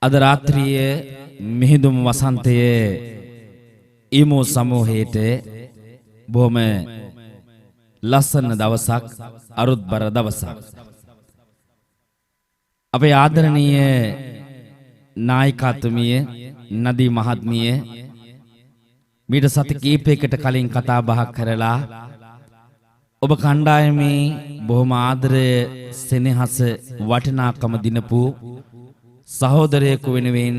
අද රාත්‍රියේ මිහිඳුම් වසන්තයේ ඊමෝ සමූහයට බොහොම ලස්සන දවසක්, අරුත්බර දවසක්. අපේ ආදරණීය නායිකාතුමිය නදී මහත්මිය මීට සති කීපයකට කලින් කතා බහක් කරලා ඔබ කණ්ඩායමේ බොහොම ආදරය, සෙනෙහස, වටිනාකම දිනපු සහෝදරයෙකු වෙනුවෙන්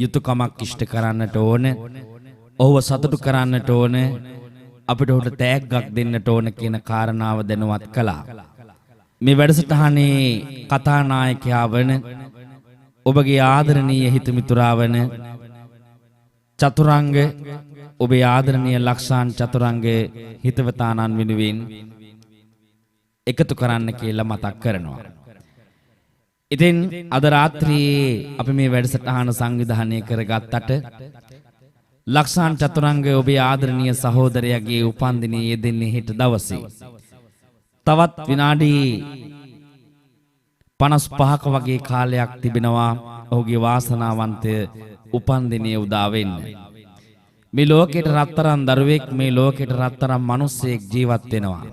යුතුයකමක් ඉෂ්ට කරන්නට ඕන, ඔහුව සතුටු කරන්නට ඕන, අපිට ඔහුට තෑග්ගක් දෙන්නට ඕන කියන කාරණාව දැනුවත් කළා. මේ වැඩසටහනේ කතානායකයා වන ඔබගේ ආදරණීය හිතමිතුරා වන චතුරංග, ඔබේ ආදරණීය ලක්ෂාන් චතුරංග හිතවතානන් වෙනුවෙන් එකතු කරන්න කියලා මතක් කරනවා. ඉතින් අද රාත්‍රියේ අපි මේ වැඩසටහන සංවිධානය කරගත්තට ලක්ෂාන් චතුරංග ඔබේ ආදරණීය සහෝදරයාගේ උපන්දිනයේ යෙදෙන්නේ හෙට දවසේ. තවත් විනාඩි 55ක වගේ කාලයක් තිබෙනවා ඔහුගේ වාසනාවන්ත උපන්දිනයේ උදා වෙන්න. මේ ලෝකෙට රත්තරන් දරුවෙක්, මේ ලෝකෙට රත්තරන් මිනිසෙක් ජීවත් වෙනවා.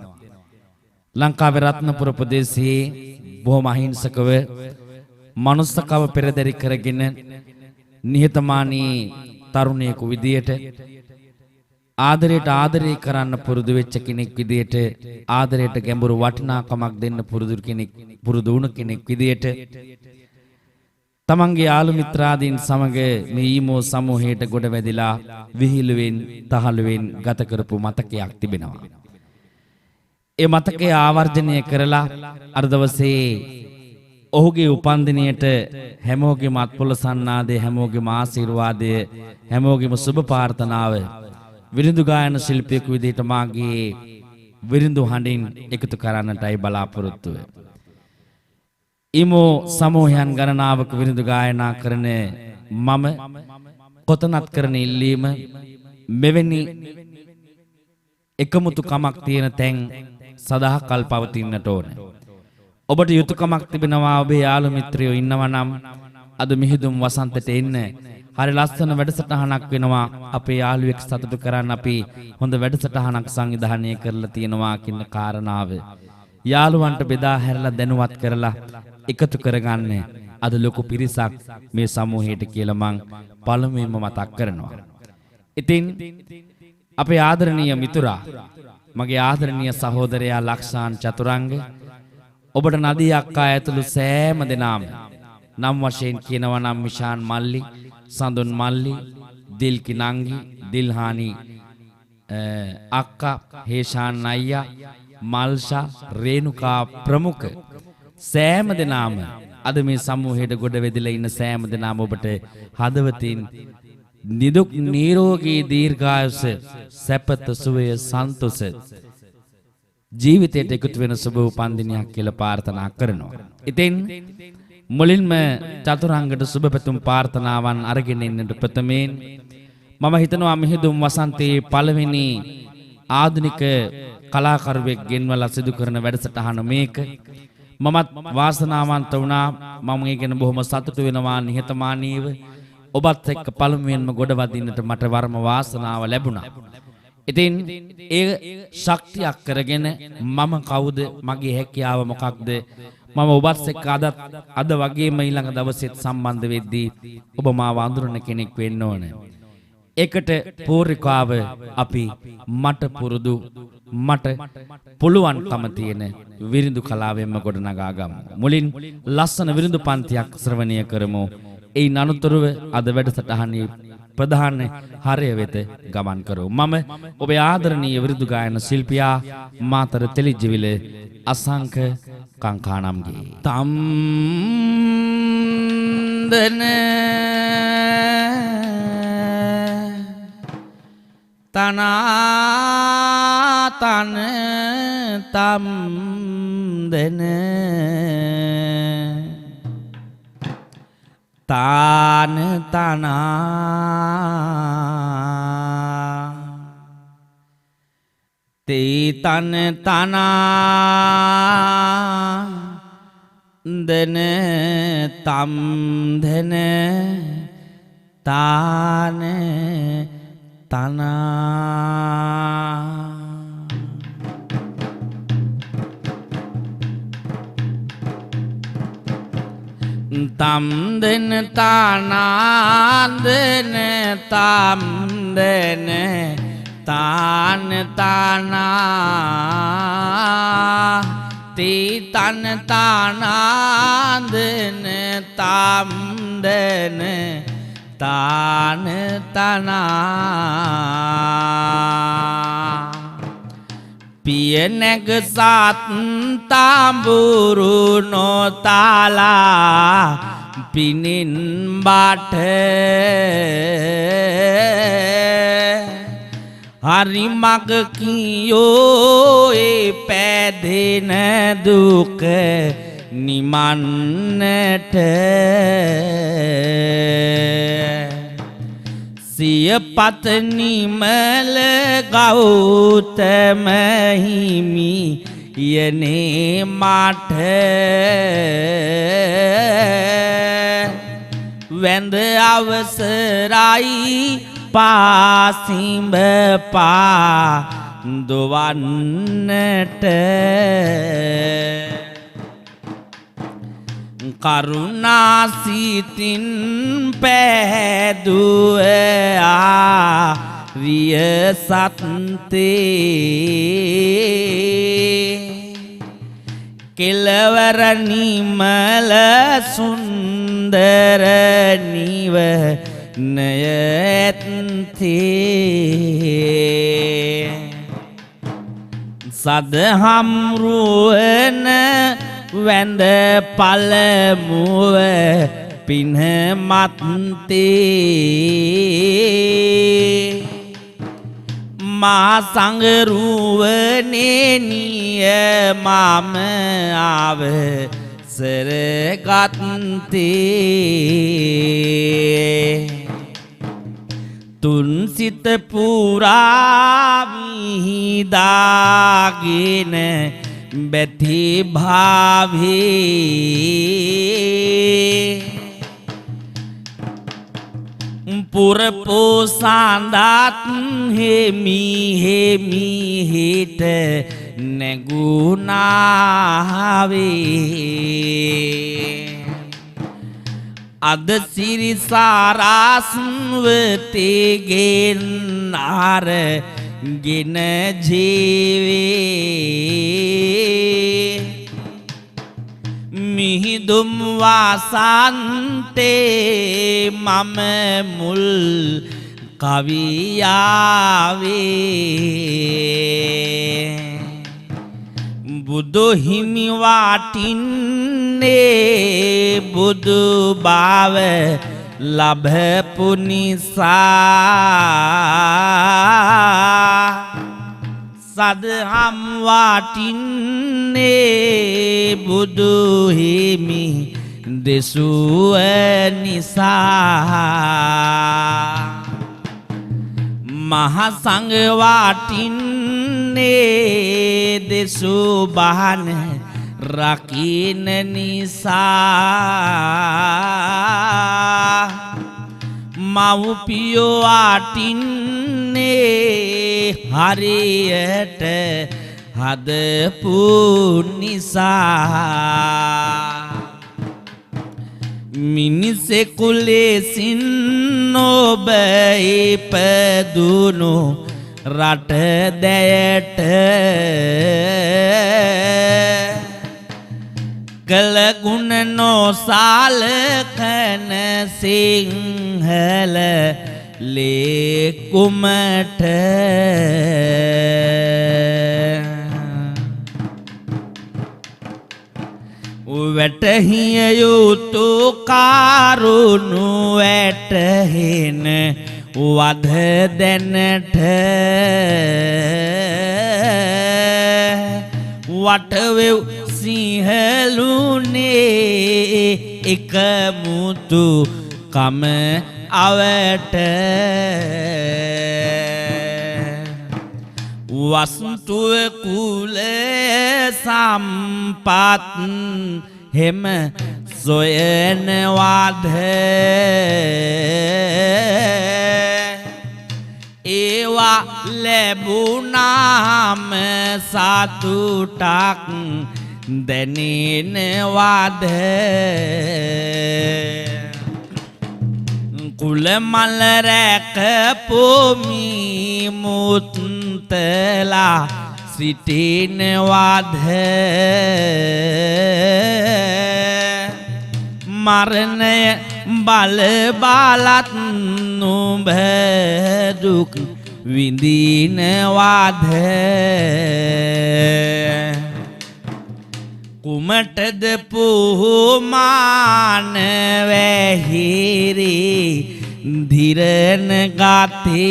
ලංකාවේ රත්නපුර ප්‍රදේශයේ බොහොම අහිංසකව මනුස්සකව පෙරදරි කරගෙන නිහතමානී තරුණයෙකු විදියට, ආදරයට ආදරය කරන්න පුරුදු වෙච්ච කෙනෙක් විදියට, ආදරයට ගැඹුරු වටිනාකමක් දෙන්න පුරුදු වුණ කෙනෙක් විදියට තමන්ගේ යාළු මිත්‍රාදීන් සමග මේ ඊමෝ සමූහයට ගොඩ වැදිලා විහිළුවෙන් තහළුවෙන් ගත කරපු මතකයක් තිබෙනවා. ඒ මතකය ආවර්ජනය කරලා අර දවසේ ඔහුගේ උපන්දිනයට හැමෝගෙම අත්පොළ සන්නාදය, හැමෝගෙම ආශිර්වාදය, හැමෝගෙම සුබ ප්‍රාර්ථනාව විරිඳු ගායන ශිල්පියෙකු විදිහට මාගේ විරිඳු හඬින් එකතු කරන්නටයි බලාපොරොත්තු වෙන්නේ. ඊමෝ සමූහයන් ගණනාවක විරිඳු ගායනා කරන මම කොතනත් කරන ඉල්ලීම, මෙවැනි එකමුතු කමක් තියෙන තැන් සදාකල් පවතින්නට ඕන. ඔබට යුතුයකමක් තිබෙනවා, ඔබේ යාළු මිත්‍රයෝ ඉන්නවා නම් අද මිහිඳුම් වසන්තයට එන්න. හරි ලස්සන වැඩසටහනක් වෙනවා. අපේ යාළුවෙක් සතුටු කරන්න අපි හොඳ වැඩසටහනක් සංවිධානය කරලා තියෙනවා කියන කාරණාව යාළුවන්ට බෙදා හැරලා දැනුවත් කරලා එකතු කරගන්න අද ලොකු පිරිසක් මේ සමූහයට කියලා මං පළමුවෙන්ම මතක් කරනවා. ඉතින් අපේ ආදරණීය මිතුරා, මගේ ආදරණීය සහෝදරයා ලක්ෂාන් චතුරංග, ඔබට නදී අක්කා ඇතුළු සෑම දෙනාම නම් වශයෙන් කියනවා නම් මිෂාන් මල්ලි, සඳුන් මල්ලි, දිල්කි නංගි, දිල්හානි අක්කා, හේෂාන් අයියා, මල්ෂා, රේණුකා ප්‍රමුඛ සෑම දෙනාම අද මේ සමූහයට ගොඩ වෙදිලා ඉන්න සෑම දෙනාම ඔබට හදවතින් නිදුක් නිරෝගී දීර්ඝායුෂ, සැපත, සුවය, සන්තෝෂ ජීවිතයට එකතු වෙන සුබ උපන්දිනයක් කියලා ප්‍රාර්ථනා කරනවා. ඉතින් මුලින්ම චතුරංගට සුබ පැතුම් ප්‍රාර්ථනාවන් අරගෙන ඉන්නට ප්‍රථමයෙන් මම හිතනවා මිහිඳුම් වසන්තයේ පළවෙනි ආධුනික කලාකරුවෙක් ගෙන්වලා සිදු කරන වැඩසටහන මේක. මමත් වාසනාවන්ත වුණා. මම ඒ ගැන බොහොම සතුටු වෙනවා. නිහතමානීව ඔබත් එක්ක පළමුවෙන්ම ගොඩ වදින්නට මට වර්ම වාසනාව ලැබුණා. ඉතින් ඒ ශක්තියක් කරගෙන මම කවුද, මගේ හැකියාව මොකක්ද, මම ඔබත් එක්ක අද වගේම ඊළඟ දවසෙත් සම්බන්ධ වෙද්දී ඔබ මාව අඳුරන කෙනෙක් වෙන්න ඕන. ඒකට පූර්විකාව අපි මට පුරුදු, මට පුළුවන්කම තියෙන විරිඳු කලාවෙන්ම ගොඩනගා ගමු. මුලින් ලස්සන විරිඳු පන්තියක් ශ්‍රවණය කරමු. ඒ අනුතරව අද වැඩසටහනේ ප්‍රධාන හරය වෙත ගමන් කරමු. මම ඔබේ ආදරණීය විරිඳු ගායන ශිල්පියා මාතර තෙලිජිවිල අසංක කංකානම්ගේ තම්දන තනාතන තම්දන තාන තනා තේ තන තනා දන තම් දන තාන තනා තම් දන තානාදන තම් දන තාන තනා තී තන තානාදන තම් දන තාන තනා පිය නැග සත් තාඹුරු නොතාලා පිනින් බාට හරි මග කියෝ ඒ පැදෙන දුක නිමන්නට සිය පතනිමල ගෞතම හිමි යනේ මට වැඳ අවසරයි පාසිඹ පා දොවන්නට කරුණාසිතින් පැදුවා විය සත්තේ කෙලවර නිමල සුන්දර නිව නයත්තේ සදහම් රුවන වැඳ පළමුව පින්හමත්තේ මා සංගරුවනේ නියමම අවසරගත්තේ තුන් සිත පුරා විහිදාගෙන බැති භාවේ පුරපෝසාන්දාත් හෙමි හෙමි හිට නැගුණාවේ අද සිරිසාරාස්වතේගෙන් අරගෙන ජීවේ මිහිදුම් වාසන්තේ මම මුල් කවියාවේ බුදු හිමි වාටින්නේ බුදු බව ලබපු නිසා සදහම් වාටින්නේ බුදු හිමි දෙසුව නිසා මහා සංඝ වාටින්නේ දෙසු බහන රකින්න නිසා මව්පියෝ වාටින්නේ හරියට හදපු නිසා මිනිසෙකු ලෙසින් ඔබ ඉපදුණු රට දැයට කළ ගුණ නොසලකන සිංහල ලේකුමට වැටහිය යුතු කාරුණු වැටහෙන වධ දැනට වටවෙව් සිහලුනේ එකමුතු කම අවට වස්තුව කුල සම්පත් හෙම සොයනවාද ඒවා ලැබුණාම සතුටක් දැනෙනවාද කුල මල රැකපොමි මුත්තලා සිටිනවාද මරණය බල බලත් නුඹ දුක් විඳිනවාද කුමටද පුහුමාන වැහිරි ධිරණ ගතේ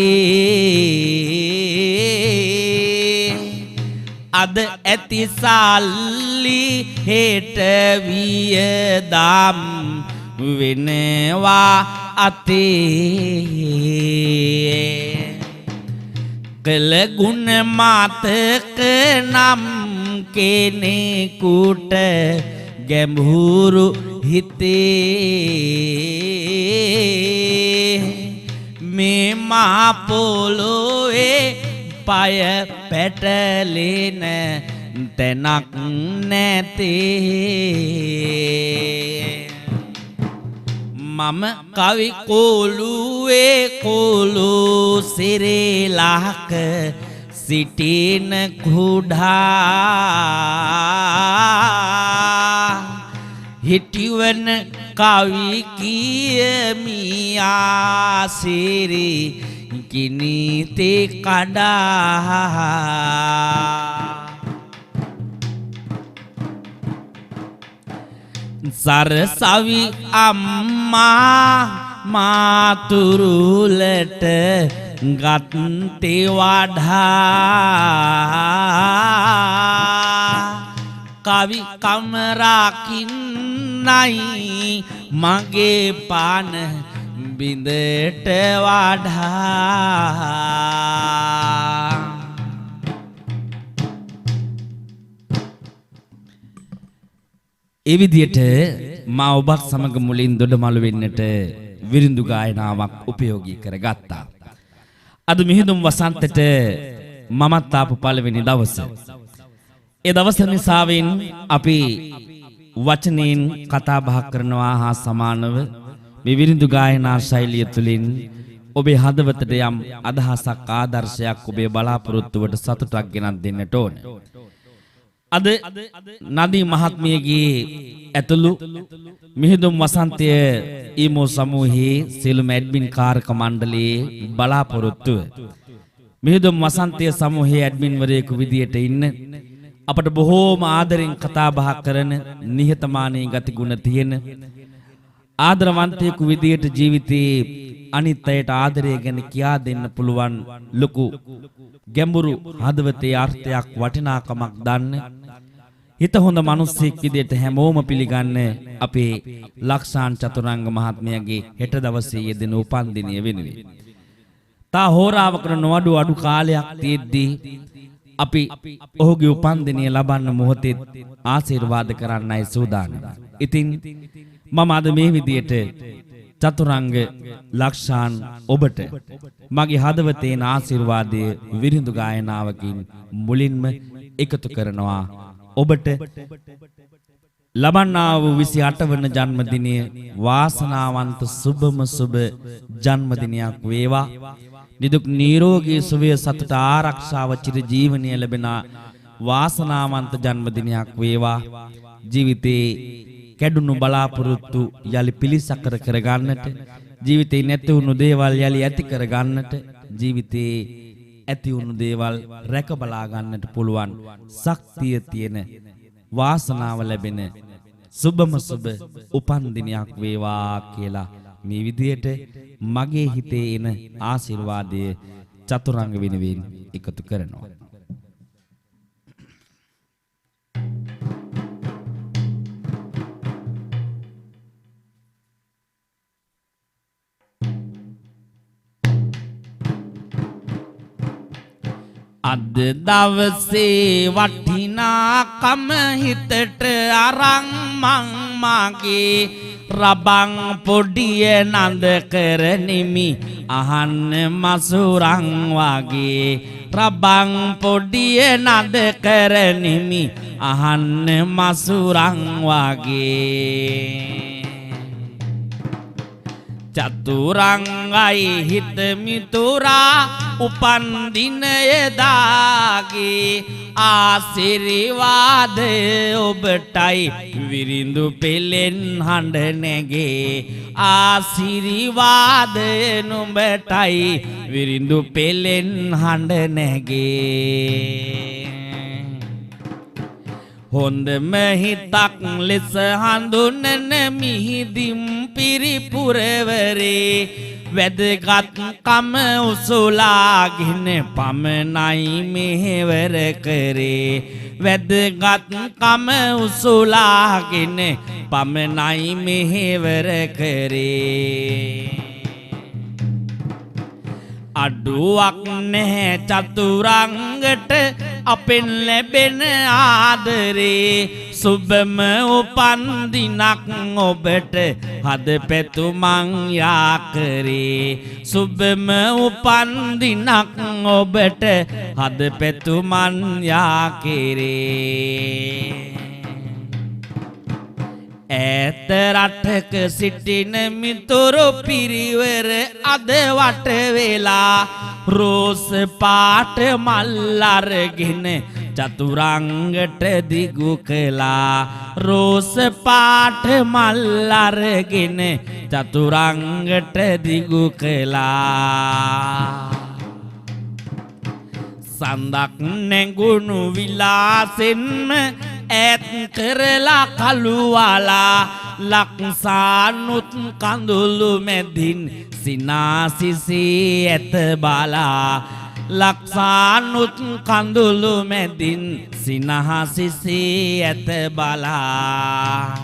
අද ඇති සල්ලි හෙට වියදම් වෙනවා අතේ කළ ගුණ මතක නම් කෙනෙකුට ගැඹුරු හිතේ මේ මහ පොළොවේ පය පැටලෙන තැනක් නැතේ මම කවි කොළුවේ කොළු සිරේලහක සිටින කුඩා හිටිවන කවි කියමියා සිරි කිනිතේ කඩා සරසවි අම්මා මාතුරුලට ගත්තේ වඩා කවි කමරකින්නයි මගේ පාන බිඳට වඩා ඒ විදියට මා ඔබත් සමග මුලින් දොඩමළු වෙන්නට විරිඳු ගායනාවක් උපයෝගී කරගත්තා. අද මිහිඳුන් වසන්තට මමත් ආපු පළවෙනි දවස. ඒ දවස නිසාවෙන් අපි වචනෙන් කතා බහ කරනවා හා සමානව මේ විරිඳු ගායනා ශෛලිය තුළින් ඔබේ හදවතට යම් අදහසක් ආදර්ශයක් ඔබේ බලාපොරොත්තුවට සතුටක් ගෙනත් දෙන්නට ඕන. අද නදී මහත්මියගේ ඇතුළු මිහිඳුන් වසන්තය ඊමෝ සමූහයේ සියලුම ඇඩ්මින් කාර්ක මණ්ඩලයේ බලාපොරොත්තුව මිහිඳුන් වසන්තය සමූහයේ ඇඩ්මින්වරයෙකු විදියට ඉන්න අපට බොහෝම ආදරෙන් කතා බහ කරන නිහතමානී ගතිගුණ තියෙන ආදරවන්තයෙකු විදියට ජීවිතයේ අනිත් අයට ආදරය ගැන කියා දෙන්න පුළුවන් ලොකු ගැඹුරු හදවතේ අර්ථයක් වටිනාකමක් දන්න හිත හොඳ මිනිස්සෙක් විදියට හැමෝම පිළිගන්න අපේ ලක්ෂාන් චතුරංග මහත්මයාගේ හෙට දවසේ යෙදෙන උපන්දිනය වෙනුවෙන් තා හෝරාවකට නොඅඩු අඩු කාලයක් තියෙද්දී අපි ඔහුගේ උපන්දිනය ලබන්න මොහොතේ ආශිර්වාද කරන්නයි සූදානම්. ඉතින් මම අද මේ විදියට චතුරංග ලක්ෂාන් ඔබට මගේ හදවතේ ආශිර්වාදයේ විරිඳු ගායනාවකින් මුලින්ම එකතු කරනවා. ඔබට ලබන්නා වූ 28 වන ජන්මදිනය වාසනාවන්ත සුබම සුබ ජන්මදිනයක් වේවා. නිදුක් නිරෝගී සුවය සතුට ආරක්ෂාව චිර ජීවනය ලැබෙන වාසනාවන්ත ජන්මදිනයක් වේවා. ජීවිතේ කැඩුණු බලාපොරොත්තු යලි පිළිසකර කරගන්නට, ජීවිතේ නැති වුණු දේවල් යලි ඇති කරගන්නට, ජීවිතේ ඇති වුණු දේවල් රැක බලා ගන්නට පුළුවන් ශක්තිය තියෙන වාසනාව ලැබෙන සුබම සුබ උපන් දිනයක් වේවා කියලා මේ විදියට මගේ හිතේ එන ආශිර්වාදය චතුරංග වෙනුවෙන් එකතු කරනවා. අද දවසේ වටිනා වටිනාකම හිතට අරන් මං මාගේ රබං පොඩිය නඳ කරනිමි අහන්න මසුරන් වගේ රබං පොඩිය නඳ කරනිමි අහන්න මසුරන් වගේ චතුරංගයි හිත මිතුරා උපන් දිනය දාගේ ආශිර්වාද ඔබටයි විරිඳු පෙලෙන් හඬ නැගේ ආශිර්වාද නුඹටයි විරිඳු පෙලෙන් හඬ නැගේ හොඳම හිතක් ලෙස හඳුනන මිහිදිම් පිරිපුරවරේ වැදගත්කම උසුලාගෙන පමණයි මෙහෙවර කරේ වැදගත්කම උසුලාගෙන පමණයි මෙහෙවර කරේ අඩුවක් නැහැ චතුරංගට අපෙන් ලැබෙන ආදරේ සුබම උපන් දිනක් ඔබට හද පැතුමන් යා කරේ සුබම උපන් දිනක් ඔබට හද පැතුමන් යා කෙරේ ඈත රටක සිටින මිතුරු පිරිවර අද වට වෙලා රෝස පාට මල් අරගෙන චතුරංගට දිගු කළා රෝස පාට මල් අරගෙන චතුරංගට දිගු කළා සඳක් නැගුණු විලාසෙන්ම ඈත් කරලා කළුවාලා ලක්සානුත් කඳුළු මැදින් සිනාසිසී ඇත බලා ලක්සානුත් කඳුළු මැදින් සිනහසිසී ඇත බලා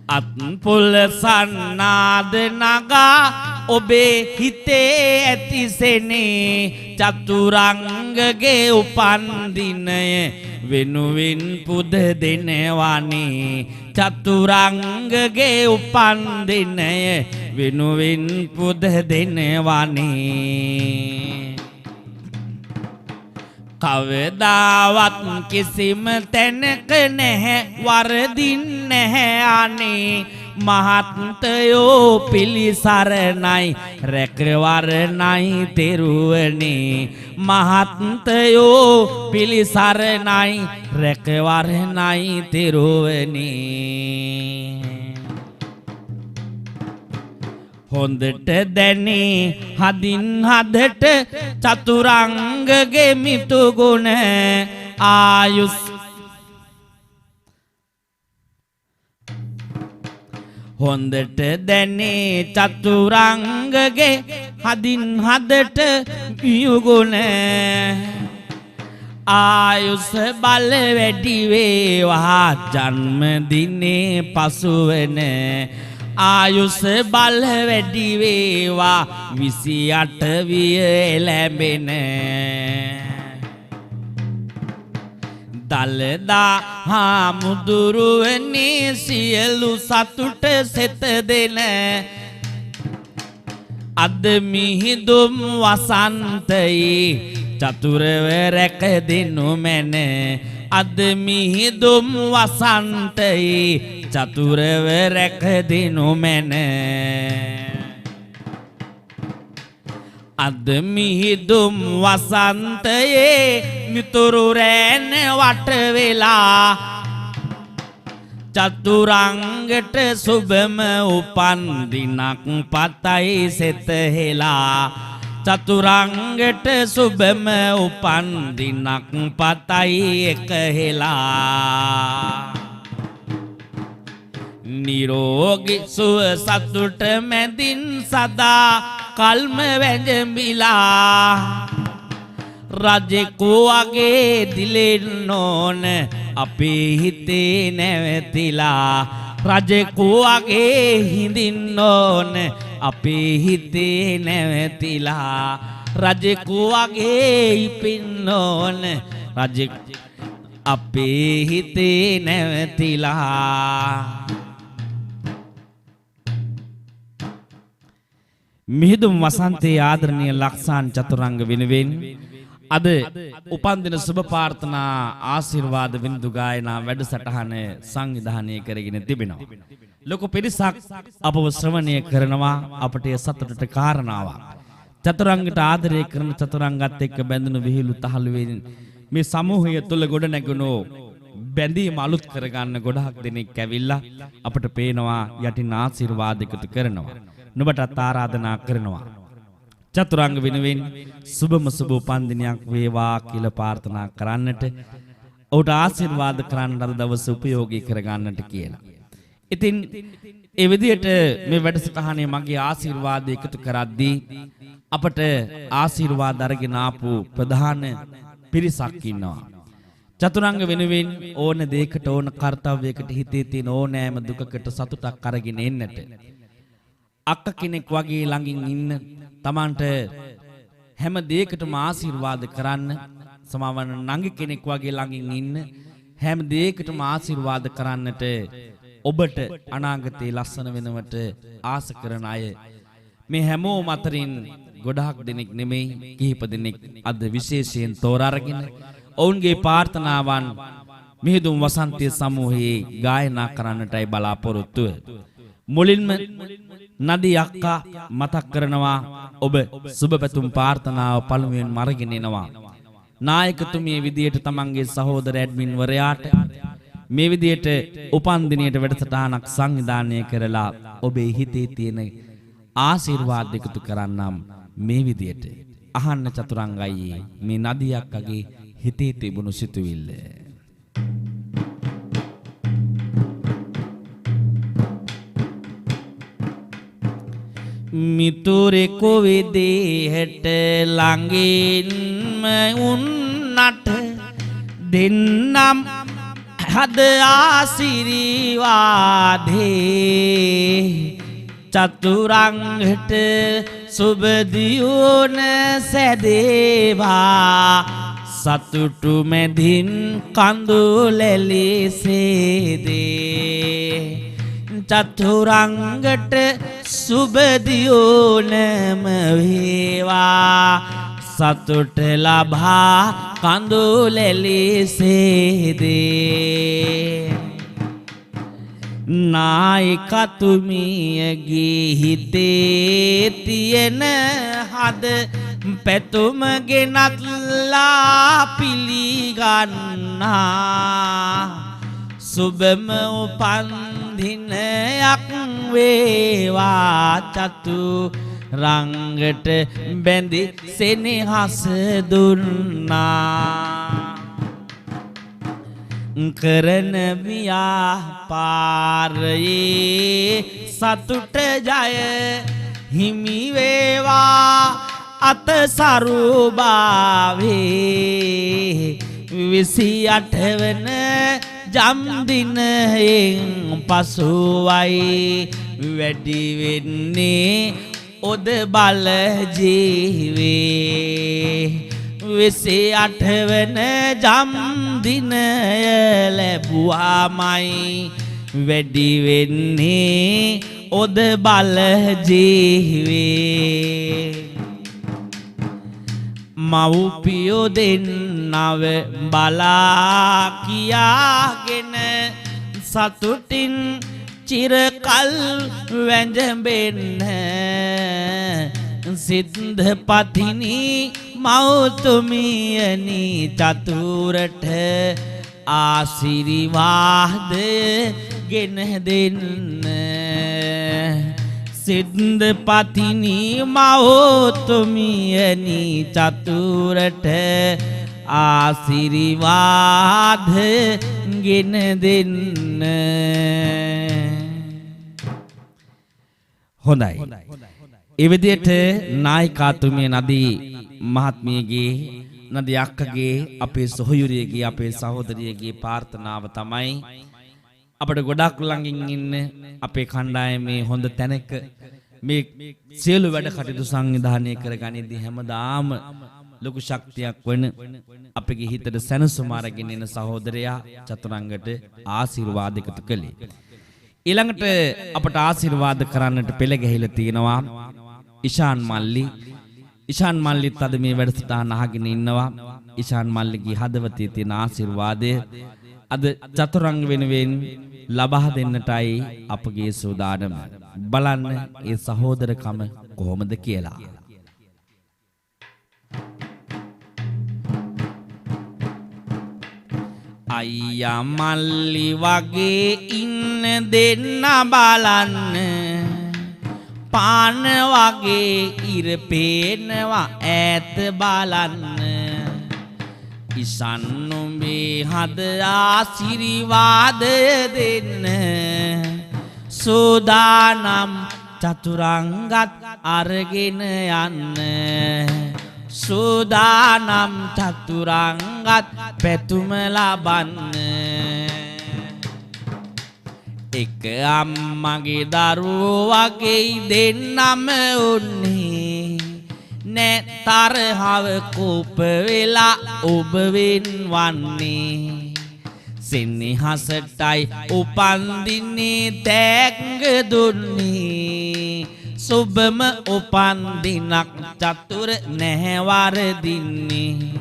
අත්පුල සන්නාද නගා ඔබේ හිතේ ඇතිසෙනේ චතුරංගගේ උපන් දිනය වෙනුවෙන් පුද දෙනවනේ චතුරංගගේ උපන් දිනය වෙනුවෙන් පුද දෙනවනේ කවදාවත් කිසිම තැනක නැහැ වරදින් නැහැ අනේ මහත්තයෝ පිළිසරණයි රැකවරණයි තෙරුවනේ මහත්තයෝ පිළිසරණයි රැකවරණයි තෙරුවනේ හොඳට දැනේ හදින් හදට චතුරංගගේ මිතු ගුණ ආයුස් හොඳට දැනේ චතුරංගගේ හදින් හදට මියුගුණ ආයුෂ බල වැඩි වේවා ජන්මදිනේ පසුවන ආයුෂ බල වැඩි වේවා 28 විය ලැබෙන දලදා හාමුදුරුවනේ සියලු සතුට සෙත දෙන අද මිහිදුම් වසන්තයේ චතුරව රැක දෙනු මැන අද මිහිදුම් වසන්තයේ චතුරව රැක දෙනු මැන අද මිහිදුම් වසන්තයේ මිතුරු රැන වට වෙලා චතුරංගට සුබම උපන් දිනක් පතයි සෙත හෙලා චතුරංගට සුබම උපන් දිනක් පතයි එක හෙලා නිරෝගී සුව සතුට මැදින් සදා කල්ම වැඳමිලා රජෙකු වගේ දිලෙන්න ඕන අපේ හිතේ නැවතිලා රජෙකු වගේ හිඳින්න ඕන අපේ හිතේ නැවතිලා රජෙකු වගේ ඉපින්න ඕන රජෙක් අපේ හිතේ නැවතිලා මිහිඳුන් වසන්තයේ ආදරණීය ලක්ෂාන් චතුරංග වෙනුවෙන් අද උපන්දින සුබ ප්‍රාර්ථනා ආශිර්වාද වින්දු ගායනා වැඩසටහන සංවිධානය කරගෙන තිබෙනවා. ලොකු පිරිසක් අපව ශ්‍රවණය කරනවා අපට සතුටට කාරණාවක්. චතුරංගට ආදරය කරන චතුරංගත් එක්ක බැඳුණු විහිළු තහලුවෙන් මේ සමූහය තුල ගොඩ නැගුණු බැඳීම අලුත් කරගන්න ගොඩක් දෙනෙක් ඇවිල්ලා අපට පේනවා යටින් ආශිර්වාද එකතු කරනවා. නුඹටත් ආරාධනා කරනවා. චතුරංග වෙනුවෙන් සුබම සුබ උපන්දිනයක් වේවා කියලා ප්‍රාර්ථනා කරන්නට ඔහුට ආශිර්වාද කරන්න අද දවසේ උපයෝගී කරගන්නට කියලා. ඉතින් ඒ විදිහට මේ වැඩසටහනේ මගේ ආශිර්වාද එකතු කරද්දී අපට ආශිර්වාද අරගෙන ආපු ප්‍රධාන පිරිසක් ඉන්නවා. චතුරංග වෙනුවෙන් ඕන දෙයකට ඕන කාර්යයකට හිතේ තියෙන ඕනෑම දුකකට සතුටක් අරගෙන එන්නට අක්ක කෙනෙක් වගේ ළඟින් ඉන්න තමන්ට හැම දෙයකටම ආශිර්වාද කරන්න සමාවන නංගි කෙනෙක් වගේ ළඟින් ඉන්න හැම දෙයකටම ආශිර්වාද කරන්නට ඔබට අනාගතේ ලස්සන වෙනවට ආස කරන අය මේ හැමෝම අතරින් ගොඩාක් දෙනෙක් නෙමෙයි කිහිප දෙනෙක් අද විශේෂයෙන් තෝරාගෙන ඔවුන්ගේ ප්‍රාර්ථනාවන් මිහිඳුන් වසන්තයේ සමූහයේ ගායනා කරන්නටයි බලාපොරොත්තු වෙන්නේ. මුලින්ම නදී අක්කා මතක් කරනවා ඔබ සුබ පැතුම් ප්‍රාර්ථනාව පළමුවෙන් අරගෙන එනවා. නායකතුමිය විදියට තමන්ගේ සහෝදර ඇඩ්මින් වරයාට මේ විදියට උපන් දිනයට වැඩසටහනක් සංවිධානය කරලා ඔබේ හිතේ තියෙන ආශිර්වාද එකතු කරන්නම් මේ විදියට අහන්න චතුරංගයි මේ නදී අක්කගේ හිතේ තිබුණු සිතුවිල්ල. මිතුරෙකු විදිහට ළඟින්ම උන්නට දෙන්නම් හද ආශිර්වාදේ චතුරංගට සුබ දියුණ සැදේවා සතුටු මැදින් කඳුලැලිසේදේ චතුරංගට සුබ දියුණම වේවා සතුට ලබා කඳුලැලිසේදේ නායකතුමියගේ හිතේ තියෙන හද පැතුම ගෙනත්ලා පිළිගන්නා සුබම උපන් දිනයක් වේවා චතුරංගට බැඳි සෙනෙහස දුන්නා කරන ව්‍යාපාරයේ සතුට ජය හිමි වේවා අතසරු භාවේ 28 වන ජම්දිනයෙන් පසුවයි වැඩි වෙන්නේ ඔද බල ජීවේ 28 වන ජම්දිනය ලැබුවාමයි වැඩි වෙන්නේ ඔද බල ජීවේ මව්පියෝ දෙන්නව බලා කියාගෙන සතුටින් චිරකල් වැඳෙන්න සිද්ධ පතිනි මෞතුමියනි චතුරට ආශිර්වාද ගෙන දෙන්න සිද්ධ පතිනි මෞතුමියනි චතුරට ආශිර්වාද ගෙන දෙන්න. හොඳයි. ඒ විදිහට නායිකාතුමිය නදී මහත්මියගේ නදී අක්කගේ අපේ සොහොයුරියගේ අපේ සහෝදරියගේ ප්‍රාර්ථනාව තමයි අපිට ගොඩක් ළඟින් ඉන්න අපේ කණ්ඩායමේ හොඳ තැනක මේ සියලු වැඩ කටයුතු සංවිධානය කරගනිද්දී හැමදාම ලොකු ශක්තියක් වන අපගේ හිතට සැනසුම අරගෙන එන සහෝදරයා චතුරංගට ආශිර්වාද එකතු කළේ. ඊළඟට අපට ආශිර්වාද කරන්නට පෙළ ගැහිලා තියෙනවා ඉෂාන් මල්ලිත් අද මේ වැඩසටහන අහගෙන ඉන්නවා. ඉෂාන් මල්ලිගේ හදවතේ තියෙන ආශිර්වාදය අද චතුරංග වෙනුවෙන් ලබා දෙන්නටයි අපගේ සූදානම. බලන්න ඒ සහෝදරකම කොහොමද කියලා. අයියා මල්ලි වගේ ඉන්න දෙන්න බලන්න, පාන වගේ ඉර පේනවා ඈත බලන්න. ඉෂාන් නුඹේ හද ආශිර්වාද දෙන්න, සෝදානම් චතුරංගත් අරගෙන යන්න. සෝදානම් චතුරංගත් පැතුම ලබන්න. එක අම්මගේ දරුවෝ වගේ දෙන්නම උන්නේ, නෑ තරහව කෝප වෙලා ඔබ වෙන්වන්නේ. සෙනෙහසටයි උපන්දිනේ තෑග්ග දුන්නේ, සුබම උපන්දිනක් චතුර නැහැ වරදින්නේ.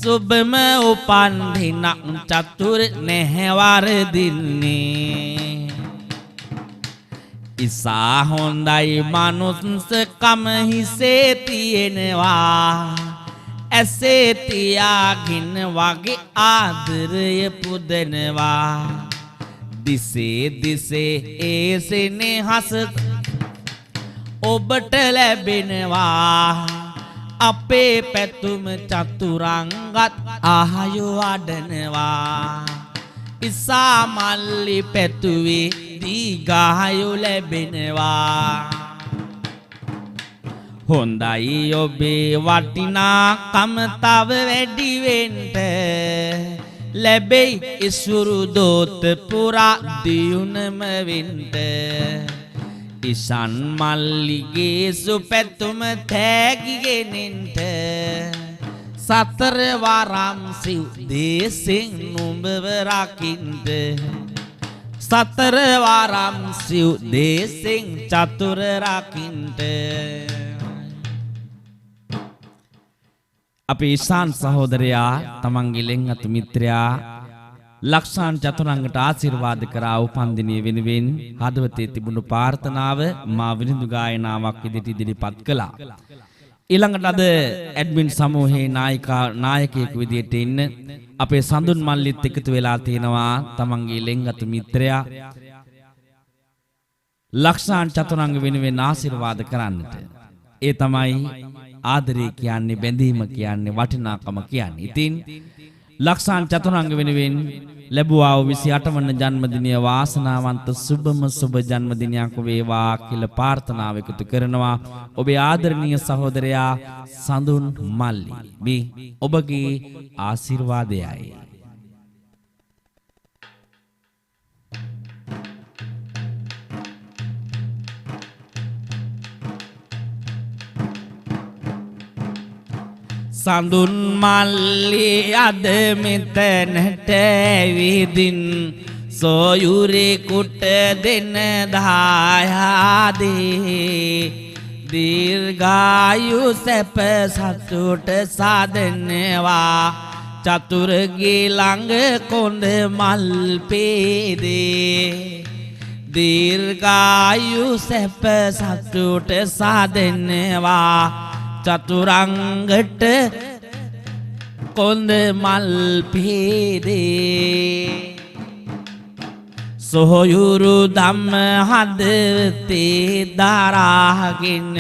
සුබම උපන්දිනක් චතුර නැහැ වරදින්නේ. ඉසා හොඳයි මනුස්සකම හිසේ තියෙනවා, ඇසේ තියාගෙන වගේ ආදරය පුදනවා. දිසේ ඒ සෙනෙහස ඔබට ලැබෙනවා. අපේ පැතුම චතුරංගත් ආයු වඩනවා. ඉසා මල්ලි පැතුවේ දීඝායු ලැබෙනවා. හොඳයි ඔබේ වටිනාකම තව වැඩි වෙන්න, ලැබෙයි ඉසුරු දෝත පුරා දියුණම වෙන්න. ඉෂාන් මල්ලිගේ සුපැතුම තෑගිගෙනෙන්ට, සතර වරම් සිව් දේශෙන් නුඹව රකින්ට. සතර වරම් සිව් දේශෙන් චතුර රකින්ට. අපේ ඉෂාන් සහෝදරයා තමන්ගේ ලෙන්ගතු මිත්‍රයා ලක්ෂාන් චතුරංගට ආශිර්වාද කරා උපන්දිනය වෙනුවෙන් හදවතේ තිබුණු ප්‍රාර්ථනාව මා විනිදු ගායනාවක් විදිහට ඉදිරිපත් කළා. ඊළඟට අද ඇඩ්මින් සමූහයේ නායකයෙකු විදිහට ඉන්න අපේ සඳුන් මල්ලිත් එකතු වෙලා තියෙනවා තමන්ගේ ලෙන්ගතු මිත්‍රයා ලක්ෂාන් චතුරංග වෙනුවෙන් ආශිර්වාද කරන්නට. ඒ තමයි ආදරය කියන්නේ, බැඳීම කියන්නේ, වටිනාකම කියන්නේ. ඉතින් ලක්ෂාන් චතුරංග වෙනුවෙන් ලැබුවා වූ 28 වන ජන්මදිනය වාසනාවන්ත සුබම සුබ ජන්මදිනයක් වේවා කියලා ප්‍රාර්ථනාව එකතු කරනවා. ඔබේ ආදරණීය සහෝදරයා සඳුන් මල්ලි. මේ ඔබගේ ආශිර්වාදයයි. සඳුන් මල්ලි අද මෙතනට ඇවිදින්, සොයුරේ කුට දෙන දායාදේ. දීර්ඝායු සැප සතුට සාදනවා, චතුරගේ ළඟ කොඳ මල් පේදේ. දීර්ඝායු සැප සතුට සාදනවා, චතුරංගට කොඳ මල් පේදේ. සොයුරු ධම්ම හදවතේ දරාගෙන,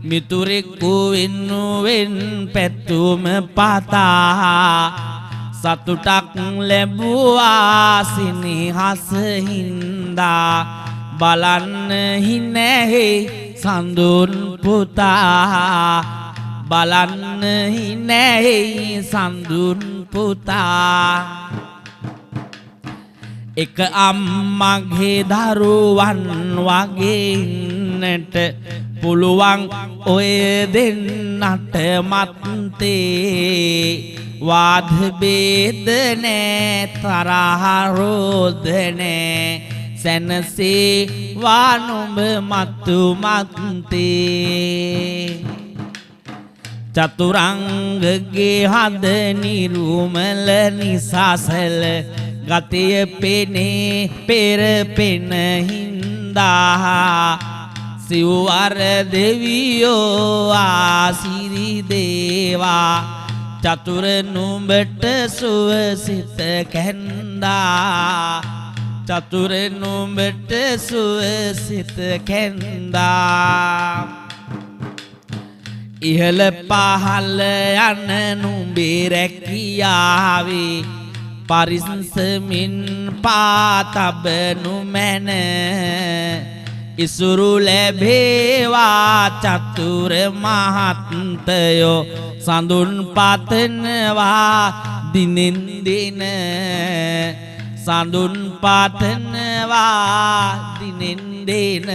මිතුරෙකු වෙනුවෙන් පැතුම පතා. සතුටක් ලැබුවා සෙනෙහස හින්දා, බලන්න හිනැහි සඳුන් පුතා. බලන්න හිනැහි සඳුන් පුතා. එක අම්මගේ දරුවන් වගේ ඉන්නට පුළුවන් ඔය දෙන්නට මත්තේ වාද බේද නෑ තරහ රෝධ නෑ සැනසේ වානුඹ මත්තු මත්තේ චතුරංගගේ හද නිරුමල නිසාසල ගතය පෙනේ පෙර පෙන හින්දා සිව්වර දෙවියෝ ආසිරි දේවා චතුර නුඹට සුවසිත කැන්දා චතුර නුඹට සුවසිත කැන්දා ඉහළ පහළ යන නුඹේ රැකියාවේ පරිස්සමින් පාතබනු මැන ඉසුරු ලැබේවා චතුර මහත්තයෝ සඳුන් පතනවා දිනෙන් දින සඳුන් පතනවා දිනෙන් දින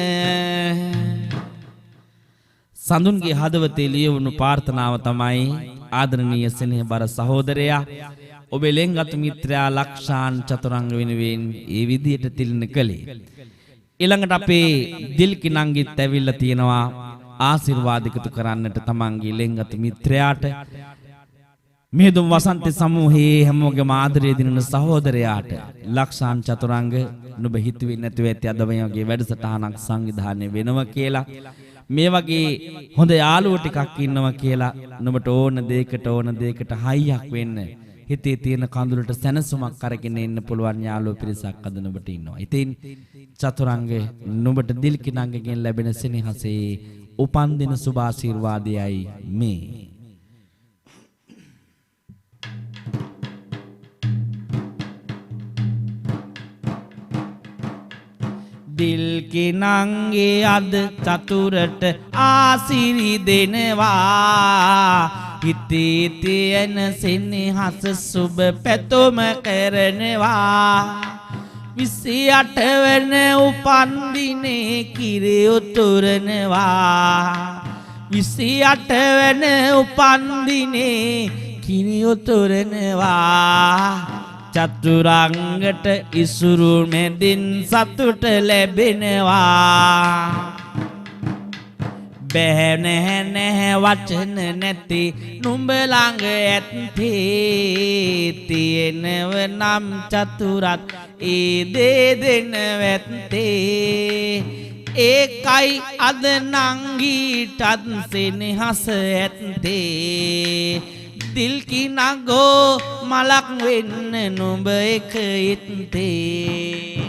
සඳුන්ගේ හදවතේ ලියවුණු ප්‍රාර්ථනාව තමයි ආදරණීය ස්නේහබර සහෝදරයා ඔබේ ලෙන්ගත් මිත්‍රයා ලක්ෂාන් චතුරංග වෙනුවෙන් ඒ විදියට තිලින කළේ. ඊළඟට අපේ දිල්කිනංගිත් ඇවිල්ලා තියෙනවා ආශිර්වාද එකතු කරන්නට තමන්ගේ ලෙන්ගත් මිත්‍රයාට මිහිඳුන් වසන්ත සමූහයේ හැමෝගේම ආදරය දිනන සහෝදරයාට ලක්ෂාන් චතුරංග නුඹ හිතුවේ නැතුව ඇති අද මේ වගේ වැඩසටහනක් සංවිධානය වෙනවා කියලා මේ වගේ හොඳ යාළුවෝ ටිකක් ඉන්නවා කියලා නුඹට ඕන දෙයකට හයියක් වෙන්න හිතේ තියෙන කඳුලට සැනසුමක් අරගෙන ඉන්න පුළුවන් යාළුවෝ පිරිසක් අද නුඹට ඉන්නවා. ඉතින් චතුරංග නුඹට දිල්කිනංගගෙන් ලැබෙන සෙනෙහසේ උපන්දින සුභ ආශිර්වාදයයි මේ. දිල්කිනංගේ අද චතුරට ආසිරි දෙනවා හිතේ තියෙන සෙනෙහස සුබ පැතුම කරනවා 28 වන උපන්දිනේ කිරි උතුරනවා 28 වන උපන්දිනේ කිරි උතුරනවා චතුරංගට ඉසුරු මෙදින් සතුට ලැබෙනවා බැහැ නැහැ වචන නැති නුඹ ළඟ ඇත්තේ තියෙනව නම් චතුරත් ඒ දේ දෙන වැත්තේ ඒකයි අද නංගීටත් සෙනෙහස ඇත්තේ දිල්කිනංගෝ මලක් වෙන්න නුඹ එක ඉත්තේ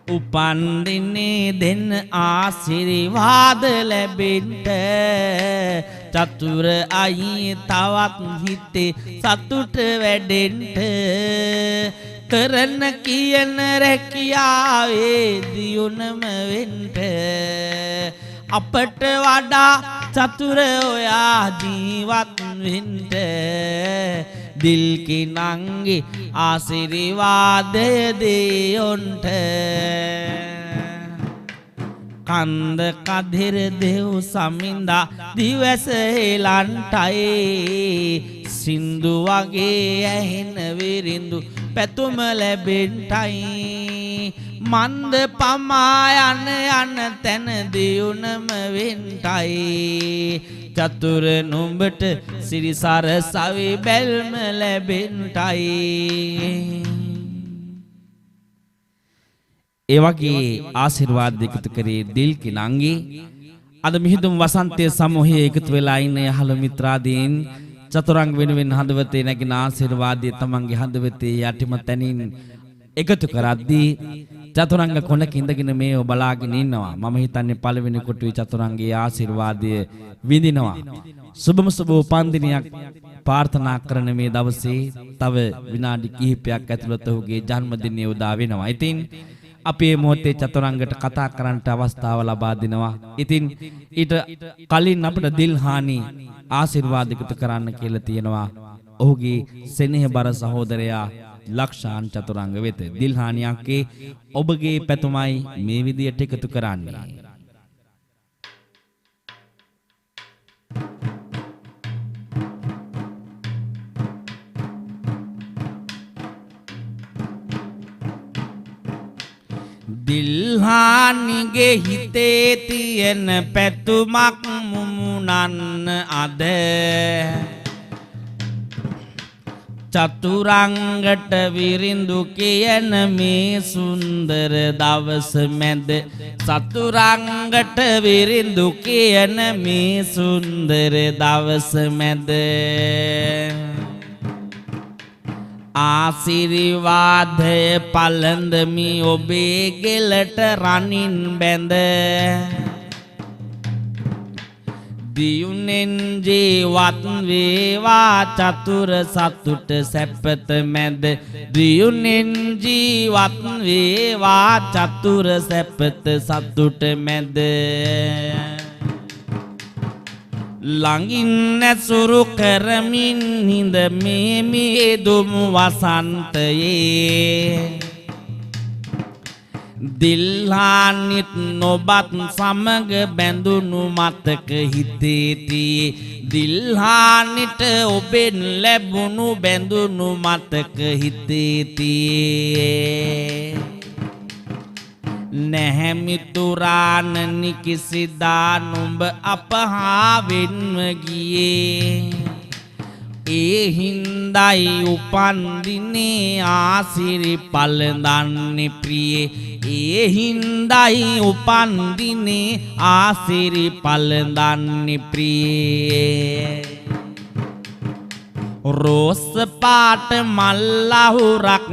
උපන්දිනේ දෙන්න ආශිර්වාද ලැබෙන්න චතුර අයි තවත් හිතේ සතුට වැඩෙන්න කරන කියන රැකියාවේ දියුණම වෙන්න අපට වඩා චතුර ඔයා ජීවත් වෙන්න දිල්කිනංගේ ආශිර්වාදය දෙයොන්ට කන්ද කදිර දෙව් සමින්දා දිවස හෙලන්ටයි සින්දු වගේ ඇහෙන විරිඳු පැතුම ලැබෙන්ටයි මන්ද පමා යන තැන දියුණම වෙන්ටයි චතුර නුඹට සිරිසර සවි බැල්ම ලැබෙන්ටයි ඒ වගේ ආශිර්වාද එකතු කරේ දිල්කිනංගේ අද මිහිඳුන් වසන්තයේ සමූහයේ එකතු වෙලා ඉන්න යහළු මිත්‍රාදීන් චතුරංග වෙනුවෙන් හදවතේ නැගින ආශිර්වාදය තමන්ගේ හදවතේ යටිම තැනින් එකතු කරද්දී චතුරංග කොනක ඉඳගෙන මේව බලාගෙන ඉන්නවා. මම හිතන්නේ පළවෙනි කොටුවේ චතුරංගයේ ආශිර්වාදය විඳිනවා. සුබම සුබ උපන්දිනයක් ප්‍රාර්ථනා කරන මේ දවසේ තව විනාඩි කිහිපයක් ඇතුළත ඔහුගේ ජන්මදිනය උදා වෙනවා. ඉතින් අපේ මොහොතේ චතුරංගට කතා කරන්නට අවස්ථාව ලබා දෙනවා. ඉතින් ඊට කලින් අපිට දිල්හානි ආශිර්වාද එකතු කරන්න කියලා තියෙනවා. ඔහුගේ සෙනෙහබර සහෝදරයා ලක්ෂාන් චතුරංග වෙත දිල්හානි අක්කේ ඔබගේ පැතුමයි මේ විදියට එකතු කරන්නේ. දිල්හානිගේ හිතේ තියෙන පැතුමක් මුමුණන්න අද චතුරංගට විරිඳු කියන මේ සුන්දර දවස මැද චතුරංගට විරිඳු කියන මේ සුන්දර දවස මැද ආශිර්වාදය පළඳමි ඔබේ ගෙලට රනින් බැඳ දියුණෙන් ජීවත් වේවා චතුර සතුට සැපත මැද දියුණෙන් ජීවත් වේවා චතුර සැපත සතුට මැද ළඟින් ඇසුරු කරමින් හිඳ මේ මිදුම් වසන්තයේ දිල්හානිත් නොබත් සමග බැඳුණු මතක හිතේතියේ දිල්හානිට ඔබෙන් ලැබුණු බැඳුණු මතක හිතේතියේ නැහැ මිතුරානනි කිසිදා නුඹ අපහා වෙන්ව ගියේ ඒ හින්දයි උපන් දිනේ ආසිරි පළඳන්නේ ප්‍රියේ ඒ හින්දයි උපන් දිනේ ආසිරි පළඳන්නේ ප්‍රියේ රෝස පාට මල්ලහුරක්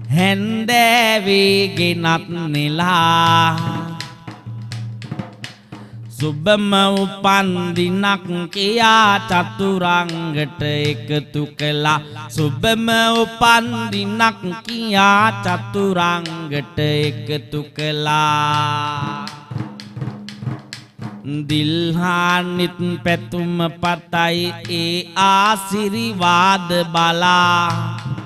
හැන්දෑවේ ගෙනත් නෙලා සුබම උපන් දිනක් කියා චතුරංගට එකතු කළා සුබම උපන් දිනක් කියා චතුරංගට එකතු කළා දිල්හානිත් පැතුම පතයි ඒ ආශිර්වාද බලා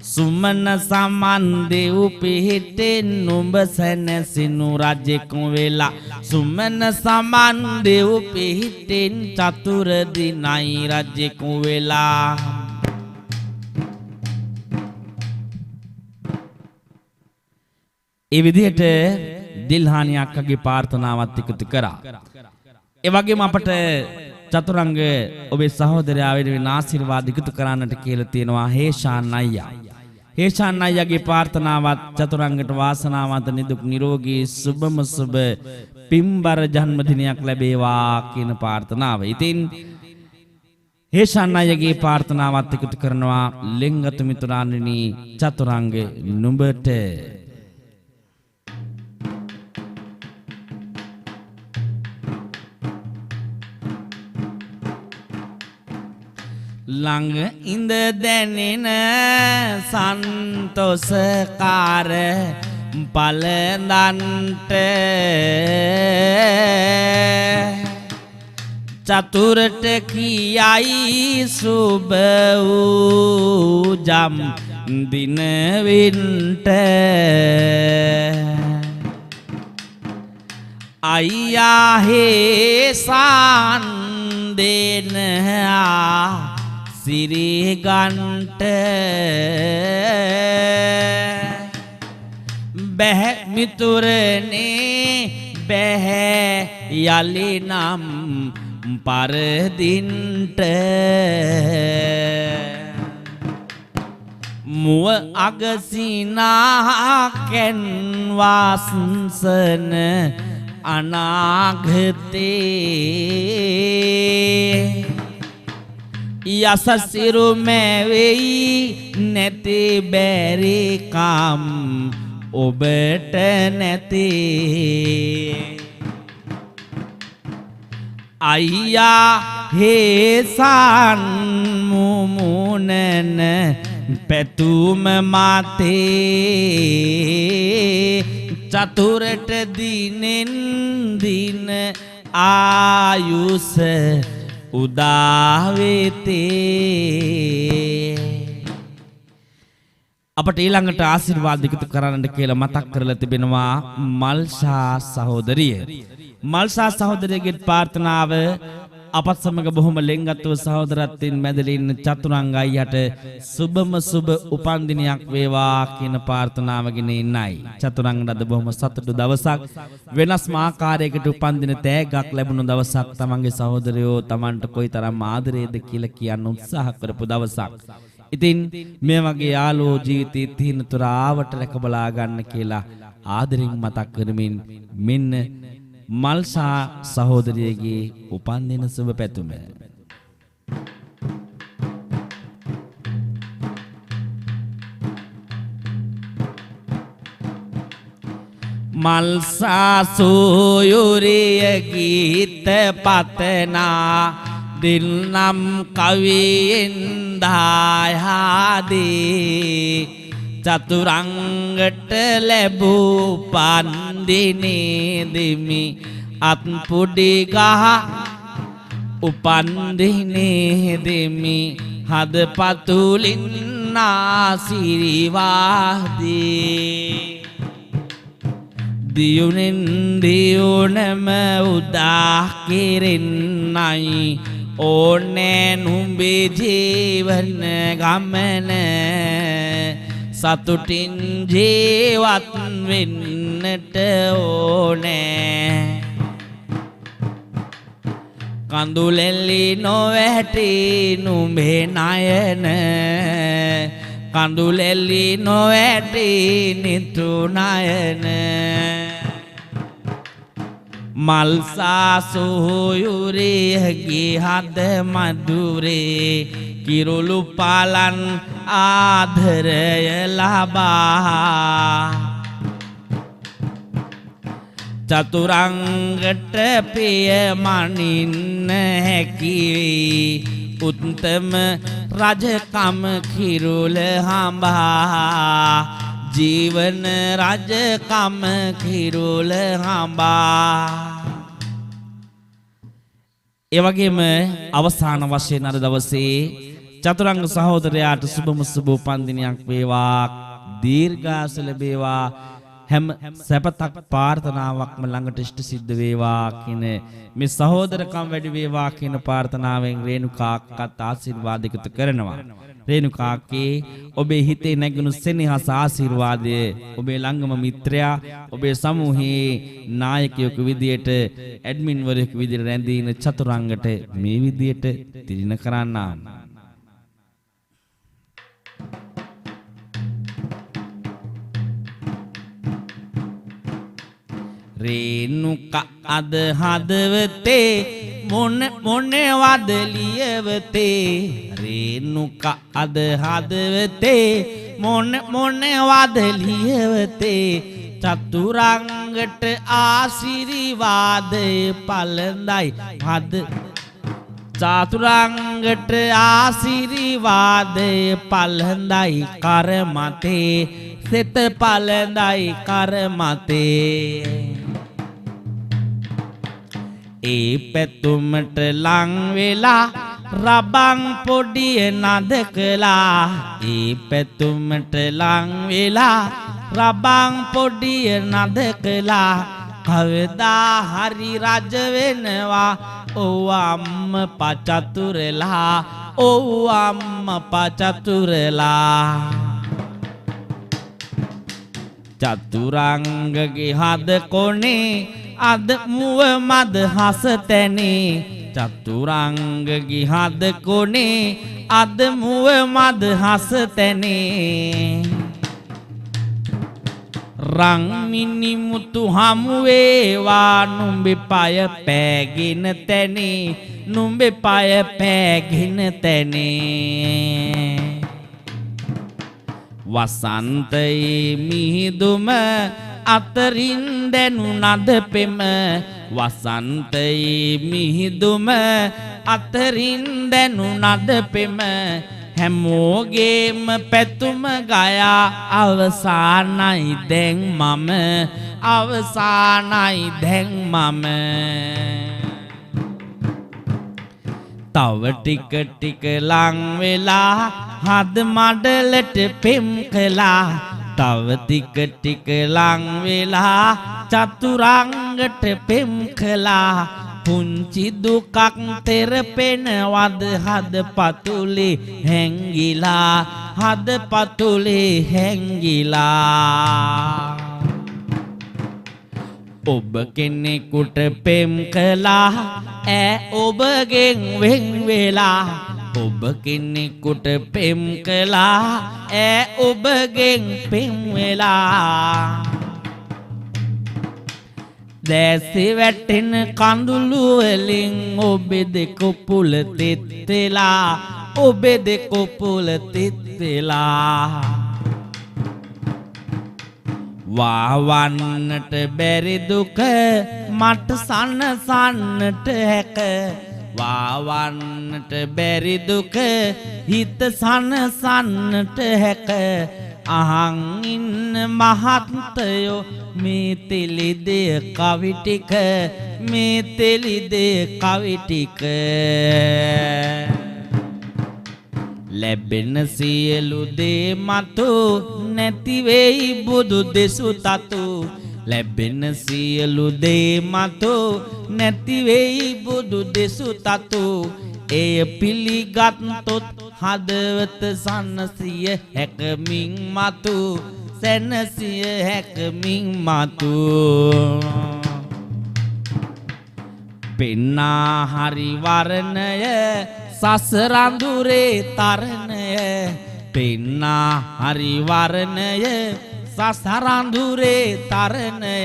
සුමන සමන් දෙව් පිහිටෙන් නුඹ සැනසෙනු රජෙක් වෙලා සුමන සමන් දෙව් පිහිටෙන් චතුර දිනයි රජෙක් වෙලා ඒ විදිහට දිල්හානි අක්කගේ ප්‍රාර්ථනාවත් එකතු කරා. ඒ වගේම අපට චතුරංග ඔබේ සහෝදරයා වෙනුවෙන් ආශිර්වාද එකතු කරන්නට කියලා තියෙනවා හේෂාන් අයියා. හේෂාන් අයියාගේ ප්‍රාර්ථනාවත් චතුරංගට වාසනාවන්ත නිදුක් නිරෝගී සුබම සුබ පින්බර ජන්මදිනයක් ලැබේවා කියන ප්‍රාර්ථනාව. ඉතින් හේෂාන් අයියාගේ ප්‍රාර්ථනාවත් එකතු කරනවා ලෙන්ගතු මිතුරාණනි චතුරංග නුඹට ළඟ ඉඳ දැනෙන සන්තෝෂකාර පළඳන්ට චතුරට කියයි සුබ වූ ජම් දින වින්ට අයියා හේසාන් දෙනවා සිරිගන්ට බැහැ මිතුරනේ බැහැ යලි නම් පරදින්ට මුව අගසිනා කැන්වාසන අනාගතේ යසසිරු මැවෙයි නැති බැරිකම් ඔබට නැතේ අයියා හේසාන් මුමුණන පැතුම මතේ චතුරට දිනෙන් දින ආයුෂ උදාවෙතේ අපට ඊළඟට ආශිර්වාද එකතු කරන්නට කියලා මතක් කරලා තිබෙනවා මල්ෂා සහෝදරිය. මල්ෂා සහෝදරියගේ ප්‍රාර්ථනාව අපත් සමග බොහොම ලෙන්ගත්ව සහෝදරත්වයෙන් මැදලා ඉන්න චතුරංග අයියට සුබම සුබ උපන්දිනයක් වේවා කියන ප්‍රාර්ථනාවගෙන ඉන්නයි. චතුරංගට අද බොහොම සතුටු දවසක්. වෙනස්ම ආකාරයකට උපන්දින තෑග්ගක් ලැබුණු දවසක්. තමන්ගේ සහෝදරයෝ තමන්ට කොයිතරම් ආදරේද කියලා කියන්න උත්සාහ කරපු දවසක්. ඉතින් මේ වගේ යාළුවෝ ජීවිතේ තියෙන තුර ආවට රැකබලා ගන්න කියලා ආදරෙන් මතක් කරමින් මෙන්න මල්සා සහෝදරියගේ උපන්දින සුබ පැතුම. මල්සා සූයුරිය ගීත පතනා දිල්නම් කවියෙන් දායාදී චතුරංගට ලැබූ පන්දිනේ දෙමි අත්පුඩි ගහ උපන්දිනේ දෙමි හදපතුලින් ආශිර්වාදී දියුනෙන් දියුනම උදා කෙරෙන්නයි ඕනේ නුඹේ ජීවන ගමන සතුටින් ජීවත් වෙන්නට ඕනේ කඳුලෙලි නොවැටි නුඹේ නයන කඳුලෙලි නොවැටි නිතු නයන මල්සා සොයුරේ හද මధుරේ කිරුළු පාලන් ආදරය ලබා චතුරංගට පිය මනින්න හැකි උත්තම රජකම කිරුළ හඹා ජීවන රජකම කිරුළ හඹා ඒ වගේම අවසාන වශයෙන් අද දවසේ චතුරංග සහෝදරයාට සුබම සුබ උපන්දිනයක් වේවා දීර්ඝාසු ලැබේවා හැම සැපතක් ප්‍රාර්ථනාවක්ම ළඟට ඉෂ්ට සිද්ධ වේවා කියන මේ සහෝදරකම් වැඩි වේවා කියන ප්‍රාර්ථනාවෙන් රේණුකා අක්කත් ආශිර්වාද එකතු කරනවා. රේණුකාගේ ඔබේ හිතේ නැගුණු සෙනෙහස ආශිර්වාදය ඔබේ ළඟම මිත්‍රයා ඔබේ සමූහයේ නායකයෙකු විදියට ඇඩ්මින් වරයෙකු විදියට රැඳී ඉන චතුරංගට මේ විදියට තිරින කරන්නා. රේණුකා අද හදවතේ මොනවද ලියවතේ රේණුකා අද හදවතේ මොනවද ලියවතේ චතුරංගට ආශිර්වාදය පළඳයි හද චතුරංගට ආශිර්වාදය පළඳයි කර මතේ සිත පළඳයි කර මතේ ඒ පැතුමට ලං වෙලා රබන් පොඩිය නද කළා ඒ පැතුමට ලං වෙලා රබන් පොඩිය නද කළා කවදා හරි රජ වෙනවා ඔව් අම්මපා චතුරලා ඔව් අම්මපා චතුරලා චතුරංගගේ හද කොනේ අද මුව මද හස තැනේ චතුරංගගේ හද කොනේ අද මුව මද හස තැනේ රං මිනි මුතු හමු වේවා නුඹේ පය පෑගෙන තැනේ නුඹේ පය පෑගෙන තැනේ වසන්තයේ මිහිදුම අතරින් දැනුණද පෙම වසන්තයේ මිහිදුම අතරින් දැනුණද පෙම හැමෝගේම පැතුම ගයා අවසානයි දැන් මම අවසානයි දැන් මම තව ටික ටික ලං වෙලා හද මඩලට පෙම් කළා තව ටික ටික ලං වෙලා චතුරංගට පෙම් කළා පුංචි දුකක් තෙරපෙනවද හද පතුලේ හැංගිලා හද පතුලේ හැංගිලා ඔබ කෙනෙකුට පෙම් කළා ඈ ඔබගෙන් වෙන් වෙලා ඔබ කෙනෙකුට පෙම් කළා ඈ ඔබගෙන් පෙම් වෙලා දැසි වැටෙන කඳුළු වලින් ඔබේ දෙකොපුල තෙත්ලා ඔබේ දෙකොපුල තෙත්ලා වාවන්නට බැරි දුක මට සනසන්නට හැක වාවන්නට බැරි දුක හිත සනසන්නට හැක අහන් ඉන්න මහත්තයෝ මේ තෙලිදේ කවි ටික මේ තෙලිදේ කවි ටික ලැබෙන සියලු දේ මතු නැති වෙයි බුදු දෙසු තතු ලැබෙන සියලු දේ මතු නැති වෙයි බුදු දෙසු තතු එය පිළිගත්තොත් හදවත සනසිය හැකමින් මතු සැනසිය හැකමින් මතු පෙන්නා හරි වර්ණය සසරඳුරේ තරණය පෙන්නා හරි වර්ණය සසරඳුරේ තරණය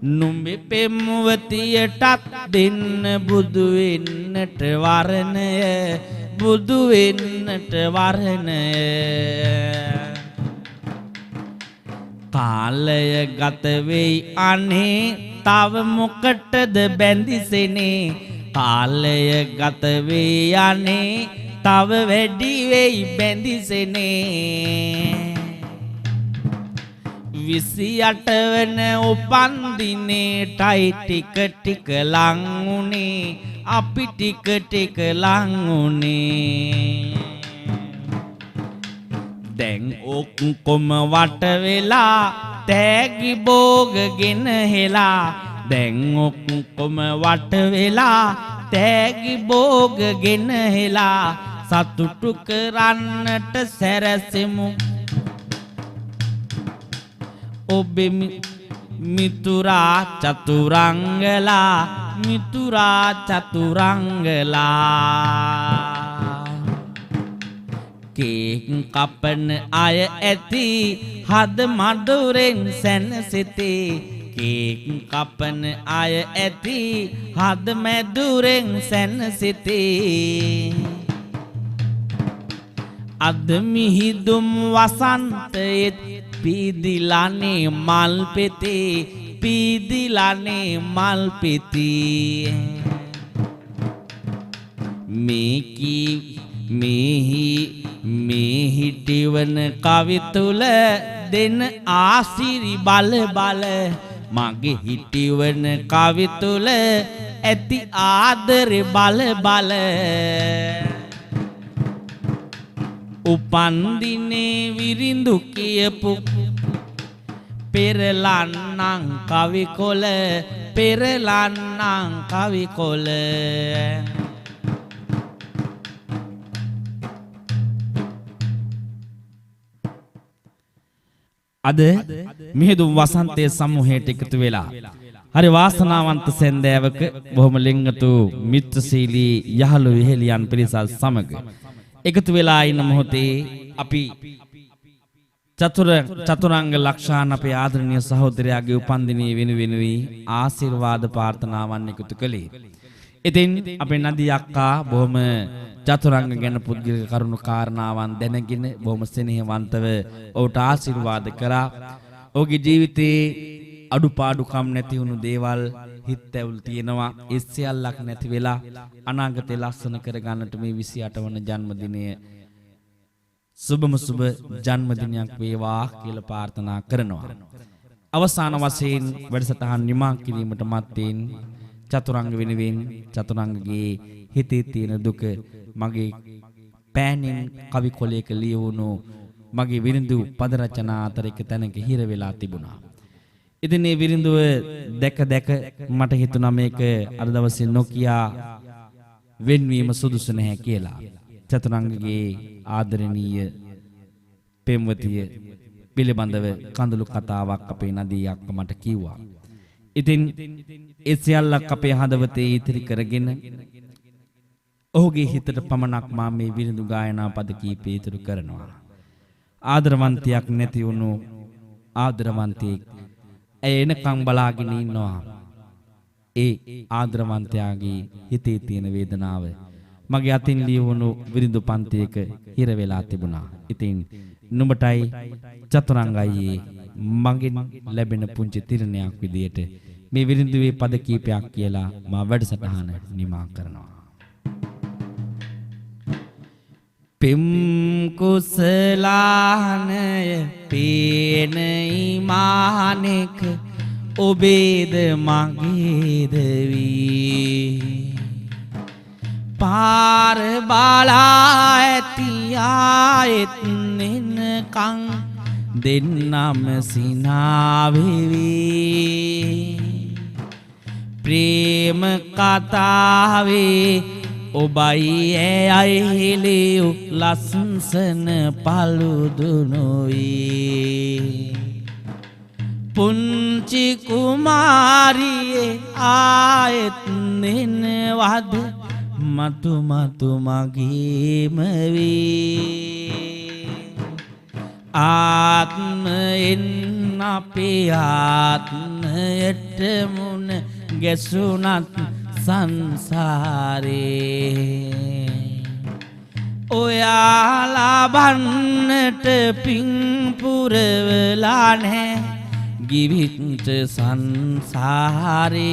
නුඹේ පෙම්වතියටත් දෙන්න බුදු වෙන්නට වර්ණය බුදු වෙන්නට වර්ණය කාලය ගත වෙයි අනේ තව මොකටද බැඳිසෙනේ කාලය ගත වෙයි අනේ තව වැඩි වෙයි බැඳිසෙනේ 28 වන උපන්දිනේටයි ටික ටික ලං උනේ අපි ටික ටික ලං උනේ දැන් ඔක්කොම වට වෙලා තෑගි බෝගගෙන හෙලා දැන් ඔක්කොම වට වෙලා තෑගි බෝගගෙන හෙලා සතුටු කරන්නට සැරසෙමු ඔබේ මිතුරා චතුරංගලා මිතුරා චතුරංගලා කේක් කපන අය ඇති හද මඩුරෙන් සැනසෙති කේක් කපන අය ඇති හද මැදුරෙන් සැනසෙති අද මිහිදුම් වසන්තයෙත් පීදිලානේ මල් පෙතේ පීදිලානේ මල් පෙතේ මේ හිටිවන කවි තුල දෙන ආසිරි බල බල මගේ හිටිවන කවි තුල ඇති ආදරේ බල බල උපන්දිනේ විරිඳු කියපු පෙරලන්නම් කවි කොළ පෙරලන්නම් කවි කොළ අද මිහිඳු වසන්තයේ සමූහයට එකතු වෙලා හරි වාසනාවන්ත සෙන්දෑවක බොහොම ලෙන්ගතු මිත්‍රශීලී යහළු විහෙලියන් පිරිසත් සමග එකතු වෙලා ඉන්න මොහොතේ අපි චතුරංග ලක්ෂාන් අපේ ආදරණීය සහෝදරයාගේ උපන්දිනයේ වෙනුවෙනුයි ආශිර්වාද ප්‍රාර්ථනාවන් එකතු කළේ. ඉතින් අපේ නදී අක්කා බොහොම චතුරංග ගැන පුද්ගලික කරුණු කාරණාවන් දැනගෙන බොහොම ස්නේහවන්තව ඔහුට ආශිර්වාද කරා. ඔහුගේ ජීවිතේ අඩුපාඩුකම් නැති වුණු දේවල් හිත ඇවුල් තියෙනවා. ඒ සියල්ලක් නැති වෙලා අනාගතේ ලස්සන කරගන්නට මේ 28 වන ජන්මදිනය සුබම සුබ ජන්මදිනයක් වේවා කියලා ප්‍රාර්ථනා කරනවා. අවසාන වශයෙන් වැඩසටහන් නිමා කිරීමට මත්තෙන් චතුරංග වෙනුවෙන් චතුරංගගේ හිතේ තියෙන දුක මගේ පෑනින් කවි කොලයක ලියවුණු මගේ විරිඳු පද රචනා අතර එක තැනක හිර වෙලා තිබුණා. ඉතින් මේ විරිඳුව දැක මට හිතුණා මේක අද දවසේ නොකියා වෙන්වීම සුදුසු නැහැ කියලා. චතුරංගගේ ආදරණීය පෙම්වතිය පිළිබඳව කඳුළු කතාවක් අපේ නදී අක්ක මට කිව්වා. ඉතින් ඒ සියල්ලක් අපේ හදවතේ ඉතිරි කරගෙන ඔහුගේ හිතට පමණක් මා මේ විරිඳු ගායනා පද කීපය ඉතුරු කරනවා. ආදරවන්තියක් නැති වුණු ආදරවන්තියෙක් ඇය එනකම් බලාගෙන ඉන්නවා. ඒ ආදරවන්තයාගේ හිතේ තියෙන වේදනාව මගේ අතින් ලියවුණු විරිඳු පන්තියක හිර වෙලා තිබුණා. ඉතින් නුඹටයි චතුරංගයේ මගෙන් ලැබෙන පුංචි තිරණයක් විදියට මේ විරිඳුවේ පද කීපයක් කියලා මා වැඩසටහන නිමා කරනවා. පිම් කුසලානය පේනයි මානෙක ඔබේද මගේද වී පාර බලා ඇතියායෙත් එනකං දෙන්නම සිනාවෙවි ප්‍රේම කතාවේ ඔබයි ඇයයි ලියු ලස්සන පළුදුනොයි පුංචි කුමාරියේ ආයෙත් එනවද මතු මගේම වේ ආත්මයෙන් අපේ ආත්මයට මුණ ගැසුණත් සංසාරේ ඔයාලා බන්නට පින් පුරවලා නැහැ ගිවිච්ච සංසාරේ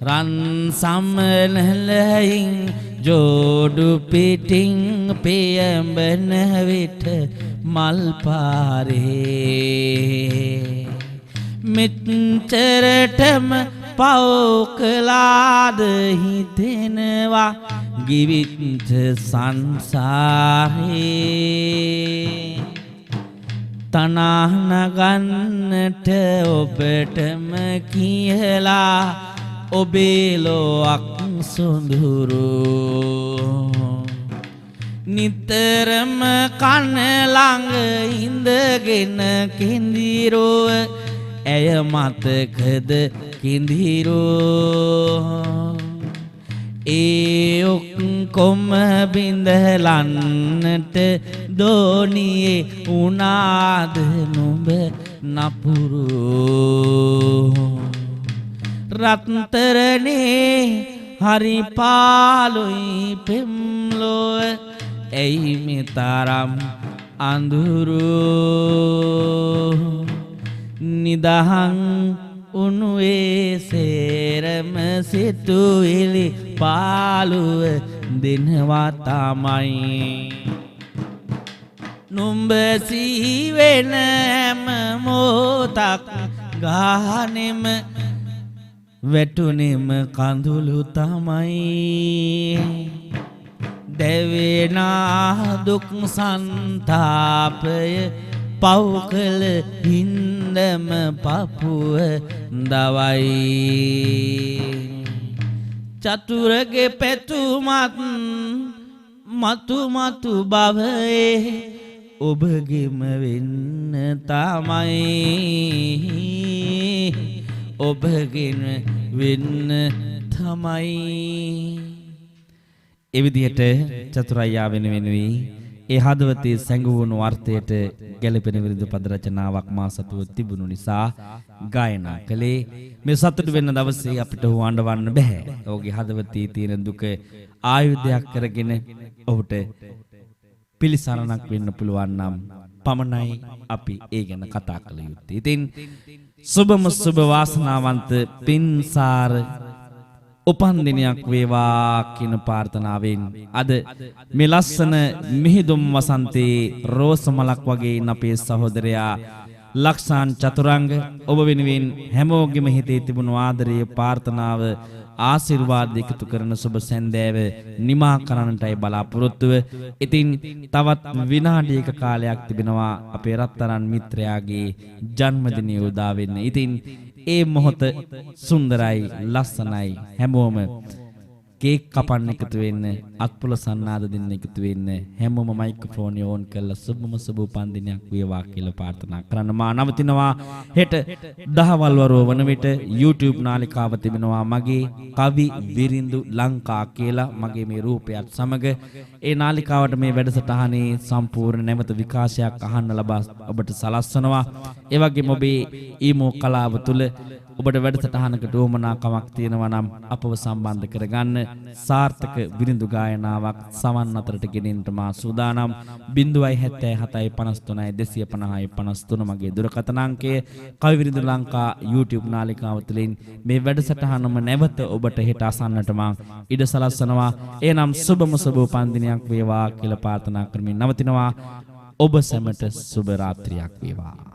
රන් සම්මනලයින් ජෝඩු පිටින් පියඹන විට මල් පාරේ මෙච්චරටම පව් කළාද හිතෙනවා ගිවිච්ච සංසාරේ තනහනගන්නට ඔබටම කියලා ඔබේ ලොවක් සොඳුරු නිතරම කන ළඟ ඉඳගෙන කිඳිරෝ ඇය මතකද කිඳිරෝ ඒ ඔක්කොම බිඳලන්නට දෝනියේ උනාද නුඹ නපුරු රත්තරනේ හරි පාලුයි පෙම්ලොව ඇයි මෙතරම් අඳුරු නිදහන් උනුවේ සේරම සිතුවිලි පාලුව දෙනවා තමයි නුඹ සීවෙන හැම මොහොතක් ගානෙම වැටුනෙම කඳුළු තමයි දැවෙනා දුක් සන්තාපය පව්කල හින්දම පපුව දවයි චතුරගේ පැතුමත් මතු බවයේ ඔබගෙම වෙන්න තමයි ඔබගෙන වෙන්න තමයි එවිදිහට චතුරාර්ය වෙනුවෙනුයි ඒ හදවතේ සැඟවුණු අර්ථයට ගැළපෙන විරුද්ධ පද රචනාවක් මා සතුව තිබුණු නිසා ගායනා කළේ මේ සතුට වෙන දවසේ අපිට හොවන්න බෑ. ඔහුගේ හදවතේ තියෙන දුක ආයුධයක් කරගෙන ඔහුට පිළිසරණක් වෙන්න පුළුවන් නම් පමණයි අපි ඒ ගැන කතා කළ යුත්තේ. ඉතින් සුබම සුබ වාසනාවන්ත පින්සාර උපන් දිනයක් වේවා කියන ප්‍රාර්ථනාවෙන් අද මේ ලස්සන මිහිදුම් වසන්තේ රෝස මලක් වගේ අපේ සහෝදරයා ලක්ෂාන් චතුරංග ඔබ වෙනුවෙන් හැමෝගෙම හිතේ තිබුණු ආදරයේ ප්‍රාර්ථනාව ආශිර්වාද එකතු කරන සුබ සැන්දෑව නිමා කරන්නටයි බලාපොරොත්තුව. ඉතින් තවත් විනාඩියක කාලයක් තිබෙනවා අපේ රත්තරන් මිත්‍රයාගේ ජන්මදිනය උදා වෙන්න. ඉතින් ඒ මොහොත සුන්දරයි, ලස්සනයි. හැමෝම කේක් කපන්න එකතු වෙන්න, අත්පොල සන්නාද දෙන්න එකතු වෙන්න, හැමෝම මයික්‍රොෆෝන් ඕන් කරලා සුබම සුබ උපන්දිනයක් වේවා කියලා ප්‍රාර්ථනා කරන්න. මා නවතිනවා. හෙට දහවල් වරුව වන විට YouTube නාලිකාව තිබෙනවා මගේ කවි විරිඳු ලංකා කියලා මගේ මේ රූපයත් සමග. ඒ නාලිකාවට මේ වැඩසටහනේ සම්පූර්ණ නැවත විකාශයක් අහන්න ලබා ඔබට සලස්වනවා. ඒ වගේම ඔබේ ඊමෝ කලාව තුළ ඔබට වැඩසටහනකට උවමනාකමක් තියෙනවා නම් අපව සම්බන්ධ කරගන්න. සාර්ථක විරිඳු ගායනාවක් සවන් අතරට ගෙනෙන්නට මා සූදානම්. 077 53 250 53 මගේ දුරකථන අංකය. කවි විරිඳු ලංකා YouTube නාලිකාව තුළින් මේ වැඩසටහනම නැවත ඔබට හෙට අසන්නට මා ඉඩ සලස්වනවා. එනම් සුබම සුබ උපන්දිනයක් වේවා කියලා ප්‍රාර්ථනා කරමින් නවතිනවා. ඔබ සැමට සුබ රාත්‍රියක් වේවා.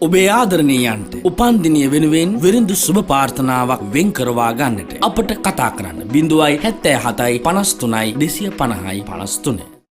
ඔබේ ආදරණීයන්ට උපන්දිනය වෙනුවෙන් විරිඳු සුබ ප්‍රාර්ථනාවක් වෙන් කරවා ගන්නට අපට කතා කරන්න 077 53 250 53